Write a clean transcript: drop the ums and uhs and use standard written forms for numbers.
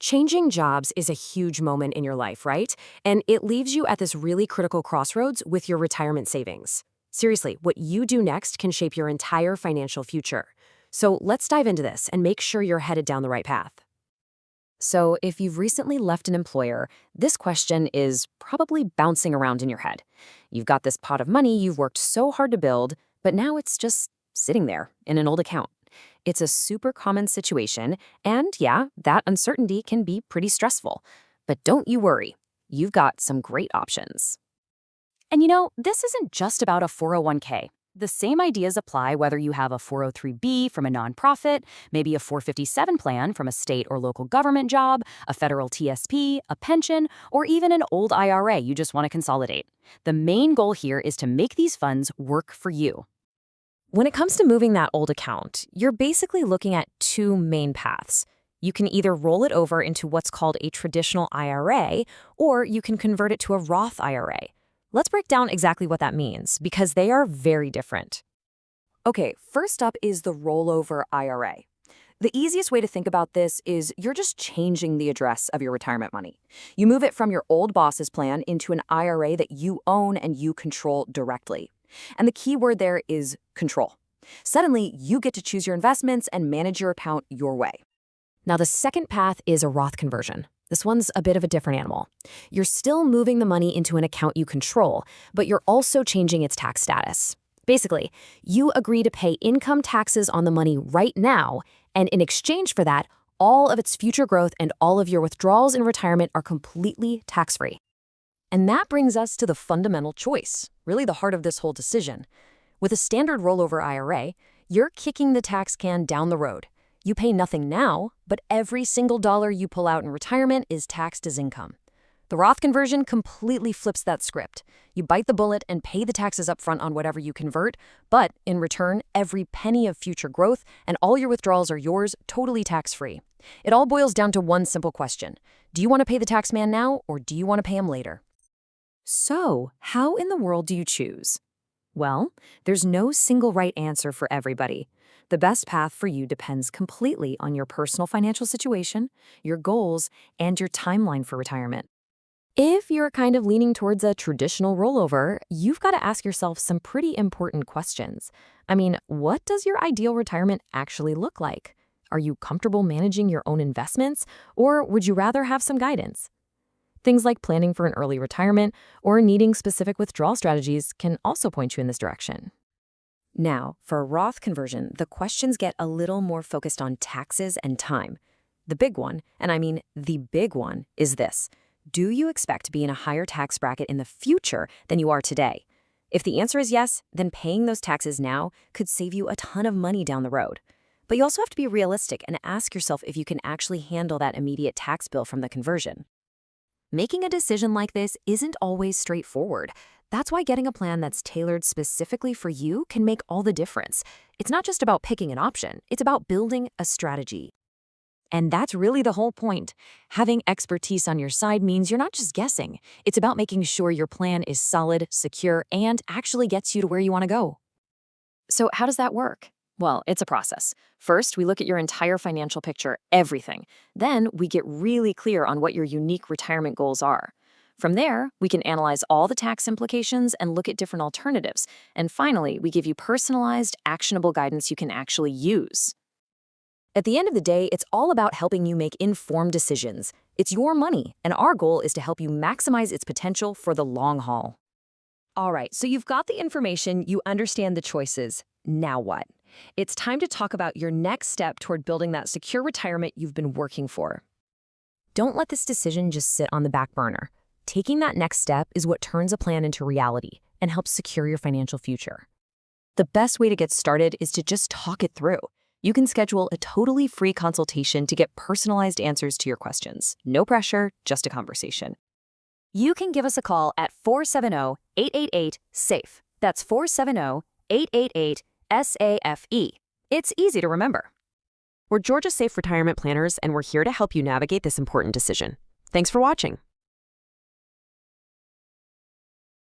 Changing jobs is a huge moment in your life, right? And it leaves you at this really critical crossroads with your retirement savings. Seriously, what you do next can shape your entire financial future. So let's dive into this and make sure you're headed down the right path. So, if you've recently left an employer, this question is probably bouncing around in your head. You've got this pot of money you've worked so hard to build, but now it's just sitting there in an old account. It's a super common situation, and yeah, that uncertainty can be pretty stressful. But don't you worry, you've got some great options. And this isn't just about a 401k. The same ideas apply whether you have a 403b from a nonprofit, maybe a 457 plan from a state or local government job, a federal TSP, a pension, or even an old IRA you just want to consolidate. The main goal here is to make these funds work for you. When it comes to moving that old account, you're basically looking at two main paths. You can either roll it over into what's called a traditional IRA, or you can convert it to a Roth IRA. Let's break down exactly what that means, because they are very different. Okay, first up is the rollover IRA. The easiest way to think about this is you're just changing the address of your retirement money. You move it from your old boss's plan into an IRA that you own and you control directly. And the key word there is control. Suddenly, you get to choose your investments and manage your account your way. Now, the second path is a Roth conversion. This one's a bit of a different animal. You're still moving the money into an account you control, but you're also changing its tax status. Basically, you agree to pay income taxes on the money right now, and in exchange for that, all of its future growth and all of your withdrawals in retirement are completely tax-free. And that brings us to the fundamental choice, really the heart of this whole decision. With a standard rollover IRA, you're kicking the tax can down the road. You pay nothing now, but every single dollar you pull out in retirement is taxed as income. The Roth conversion completely flips that script. You bite the bullet and pay the taxes up front on whatever you convert, but in return, every penny of future growth and all your withdrawals are yours, totally tax-free. It all boils down to one simple question. Do you want to pay the tax man now, or do you want to pay him later? So, how in the world do you choose? Well, there's no single right answer for everybody. The best path for you depends completely on your personal financial situation, your goals, and your timeline for retirement. If you're kind of leaning towards a traditional rollover, you've got to ask yourself some pretty important questions. I mean, what does your ideal retirement actually look like? Are you comfortable managing your own investments, or would you rather have some guidance? Things like planning for an early retirement or needing specific withdrawal strategies can also point you in this direction. Now, for a Roth conversion, the questions get a little more focused on taxes and time. The big one, and I mean the big one, is this. Do you expect to be in a higher tax bracket in the future than you are today? If the answer is yes, then paying those taxes now could save you a ton of money down the road. But you also have to be realistic and ask yourself if you can actually handle that immediate tax bill from the conversion. Making a decision like this isn't always straightforward. That's why getting a plan that's tailored specifically for you can make all the difference. It's not just about picking an option, it's about building a strategy. And that's really the whole point. Having expertise on your side means you're not just guessing. It's about making sure your plan is solid, secure, and actually gets you to where you want to go. So how does that work? Well, it's a process. First, we look at your entire financial picture, everything. Then we get really clear on what your unique retirement goals are. From there, we can analyze all the tax implications and look at different alternatives. And finally, we give you personalized, actionable guidance you can actually use. At the end of the day, it's all about helping you make informed decisions. It's your money, and our goal is to help you maximize its potential for the long haul. All right, so you've got the information, you understand the choices. Now what? It's time to talk about your next step toward building that secure retirement you've been working for. Don't let this decision just sit on the back burner. Taking that next step is what turns a plan into reality and helps secure your financial future. The best way to get started is to just talk it through. You can schedule a totally free consultation to get personalized answers to your questions. No pressure, just a conversation. You can give us a call at 470-888-SAFE. That's 470-888-SAFE. It's easy to remember. We're Georgia Safe Retirement Planners, and we're here to help you navigate this important decision. Thanks for watching.